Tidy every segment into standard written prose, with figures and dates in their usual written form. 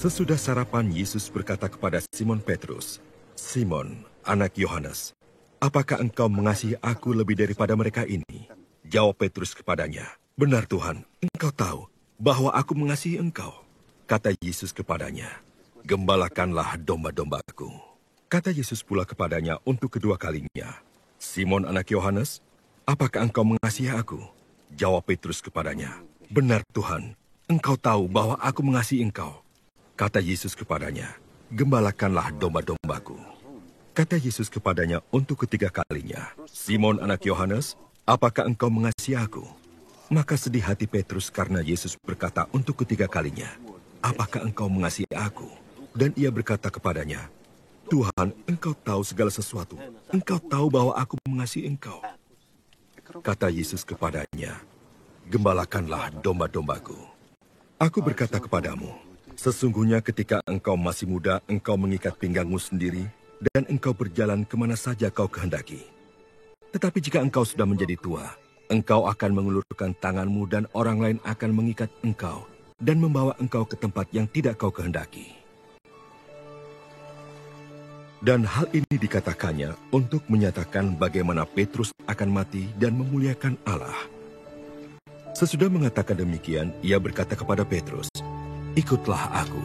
Sesudah sarapan, Yesus berkata kepada Simon Petrus, "Simon, anak Yohanes, apakah engkau mengasihi aku lebih daripada mereka ini?" Jawab Petrus kepadanya, "Benar Tuhan, engkau tahu bahwa aku mengasihi engkau." Kata Yesus kepadanya, "Gembalakanlah domba-dombaku." Kata Yesus pula kepadanya untuk kedua kalinya, "Simon, anak Yohanes, apakah engkau mengasihi aku?" Jawab Petrus kepadanya, "Benar Tuhan, engkau tahu bahwa aku mengasihi engkau." Kata Yesus kepadanya, "Gembalakanlah domba-dombaku." Kata Yesus kepadanya untuk ketiga kalinya, "Simon anak Yohanes, apakah engkau mengasihi aku?" Maka sedih hati Petrus karena Yesus berkata untuk ketiga kalinya, "Apakah engkau mengasihi aku?" Dan ia berkata kepadanya, "Tuhan, engkau tahu segala sesuatu. Engkau tahu bahwa aku mengasihi engkau." Kata Yesus kepadanya, "Gembalakanlah domba-dombaku. Aku berkata kepadamu, sesungguhnya ketika engkau masih muda, engkau mengikat pinggangmu sendiri, dan engkau berjalan kemana saja kau kehendaki. Tetapi jika engkau sudah menjadi tua, engkau akan mengulurkan tanganmu dan orang lain akan mengikat engkau dan membawa engkau ke tempat yang tidak kau kehendaki." Dan hal ini dikatakannya untuk menyatakan bagaimana Petrus akan mati dan memuliakan Allah. Sesudah mengatakan demikian, ia berkata kepada Petrus, "Ikutlah aku."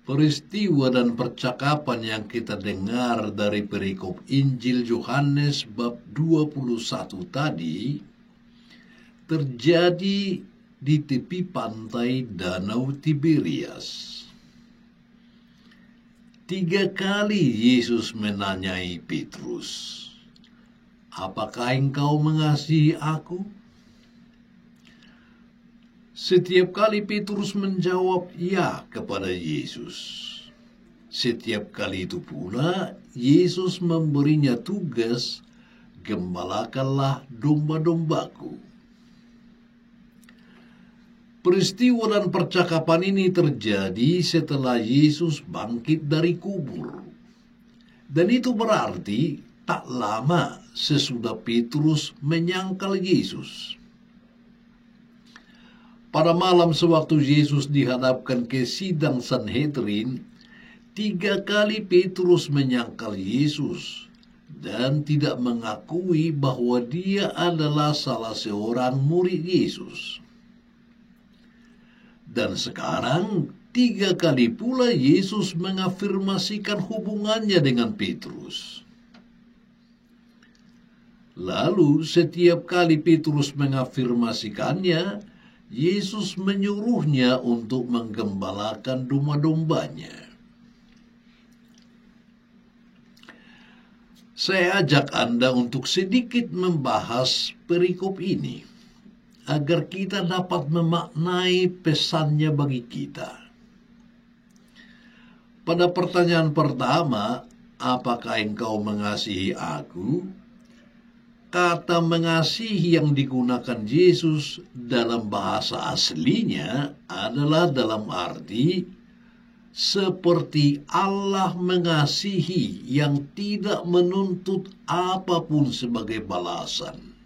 Peristiwa dan percakapan yang kita dengar dari perikop Injil Yohanes bab 21 tadi terjadi di tepi pantai Danau Tiberias. 3 kali Yesus menanyai Petrus, "Apakah engkau mengasihi aku?" Setiap kali Petrus menjawab ya kepada Yesus. Setiap kali itu pula Yesus memberinya tugas, "Gembalakanlah domba-dombaku." Peristiwa dan percakapan ini terjadi setelah Yesus bangkit dari kubur. Dan itu berarti tak lama sesudah Petrus menyangkal Yesus. Pada malam sewaktu Yesus dihadapkan ke sidang Sanhedrin, 3 kali Petrus menyangkal Yesus dan tidak mengakui bahwa dia adalah salah seorang murid Yesus. Dan sekarang 3 kali pula Yesus mengafirmasikan hubungannya dengan Petrus. Lalu setiap kali Petrus mengafirmasikannya, Yesus menyuruhnya untuk menggembalakan domba-dombanya. Saya ajak Anda untuk sedikit membahas perikop ini, agar kita dapat memaknai pesannya bagi kita. Pada pertanyaan pertama, "Apakah engkau mengasihi aku?" Kata mengasihi yang digunakan Yesus dalam bahasa aslinya adalah dalam arti seperti Allah mengasihi yang tidak menuntut apapun sebagai balasan.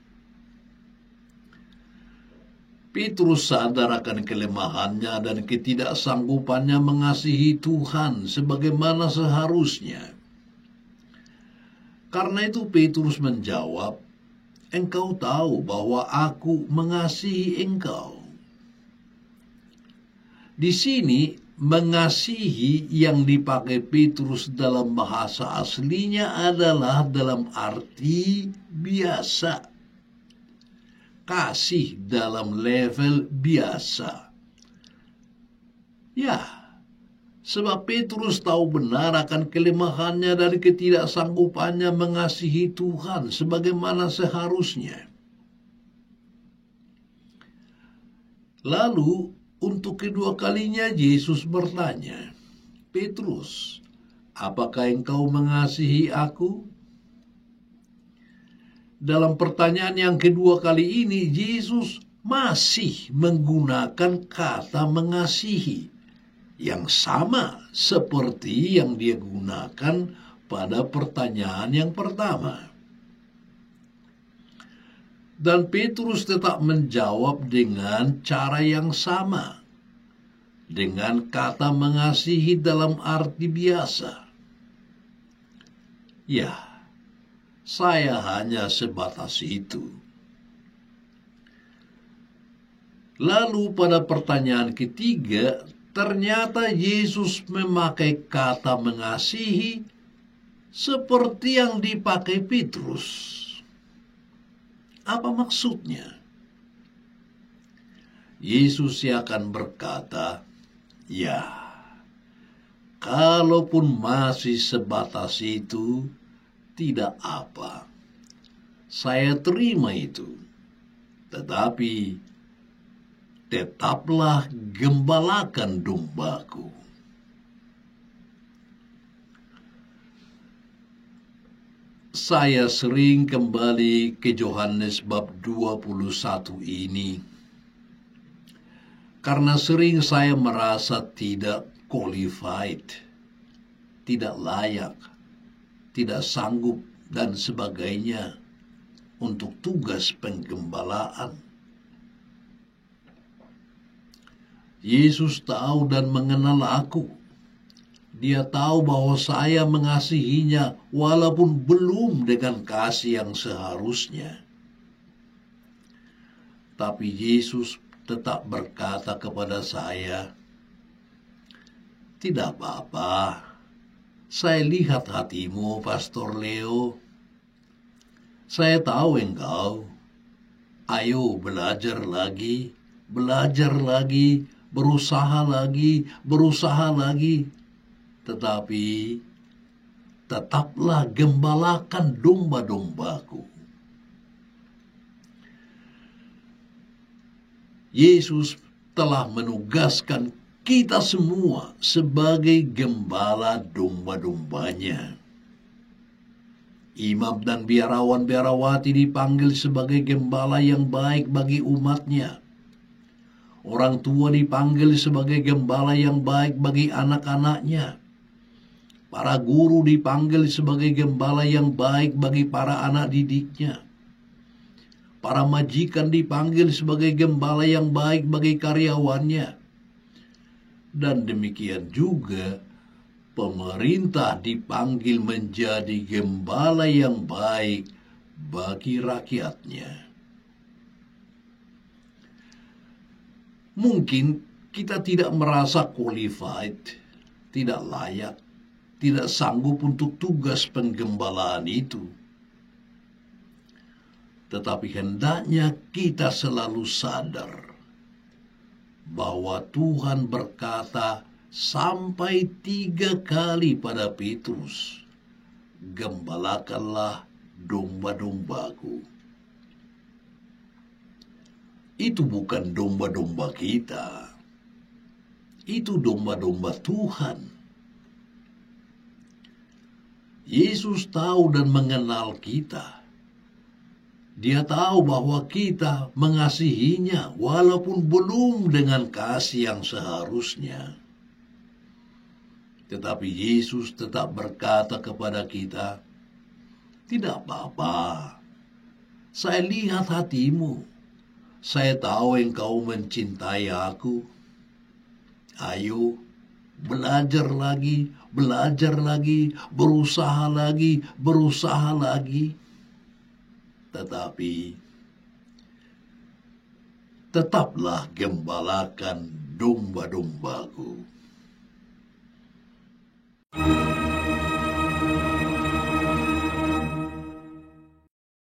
Petrus sadar akan kelemahannya dan ketidaksanggupannya mengasihi Tuhan sebagaimana seharusnya. Karena itu Petrus menjawab, "Engkau tahu bahwa aku mengasihi engkau." Di sini, mengasihi yang dipakai Petrus dalam bahasa aslinya adalah dalam arti biasa. Kasih dalam level biasa. Ya, sebab Petrus tahu benar akan kelemahannya dan ketidaksanggupannya mengasihi Tuhan sebagaimana seharusnya. Lalu, untuk kedua kalinya Yesus bertanya, "Petrus, apakah engkau mengasihi aku?" Dalam pertanyaan yang kedua kali ini, Yesus masih menggunakan kata mengasihi, yang sama seperti yang dia gunakan pada pertanyaan yang pertama. Dan Petrus tetap menjawab dengan cara yang sama, dengan kata mengasihi dalam arti biasa. Ya, saya hanya sebatas itu. Lalu pada pertanyaan ketiga, ternyata Yesus memakai kata mengasihi seperti yang dipakai Petrus. Apa maksudnya? Yesus akan berkata, ya, kalaupun masih sebatas itu, tidak apa. Saya terima itu. Tetapi, tetaplah gembalakan dombaku. Saya sering kembali ke Yohanes bab 21 ini, karena sering saya merasa tidak qualified, tidak layak, tidak sanggup, dan sebagainya untuk tugas penggembalaan. Yesus tahu dan mengenal aku. Dia tahu bahwa saya mengasihinya walaupun belum dengan kasih yang seharusnya. Tapi Yesus tetap berkata kepada saya, tidak apa-apa, saya lihat hatimu, Pastor Leo. Saya tahu engkau. Ayo belajar lagi, berusaha lagi. Tetapi tetaplah gembalakan domba-dombaku. Yesus telah menugaskan kita semua sebagai gembala domba-dombanya. Imam dan biarawan-biarawati dipanggil sebagai gembala yang baik bagi umatnya. Orang tua dipanggil sebagai gembala yang baik bagi anak-anaknya. Para guru dipanggil sebagai gembala yang baik bagi para anak didiknya. Para majikan dipanggil sebagai gembala yang baik bagi karyawannya. Dan demikian juga pemerintah dipanggil menjadi gembala yang baik bagi rakyatnya. Mungkin kita tidak merasa qualified, tidak layak, tidak sanggup untuk tugas penggembalaan itu. Tetapi hendaknya kita selalu sadar bahwa Tuhan berkata sampai 3 kali pada Petrus, gembalakanlah domba-dombaku. Itu bukan domba-domba kita. Itu domba-domba Tuhan. Yesus tahu dan mengenal kita. Dia tahu bahwa kita mengasihinya walaupun belum dengan kasih yang seharusnya. Tetapi Yesus tetap berkata kepada kita, tidak apa-apa. Saya lihat hatimu. Saya tahu engkau mencintai aku. Ayo, belajar lagi, berusaha lagi. Tetapi, tetaplah gembalakan domba-dombaku.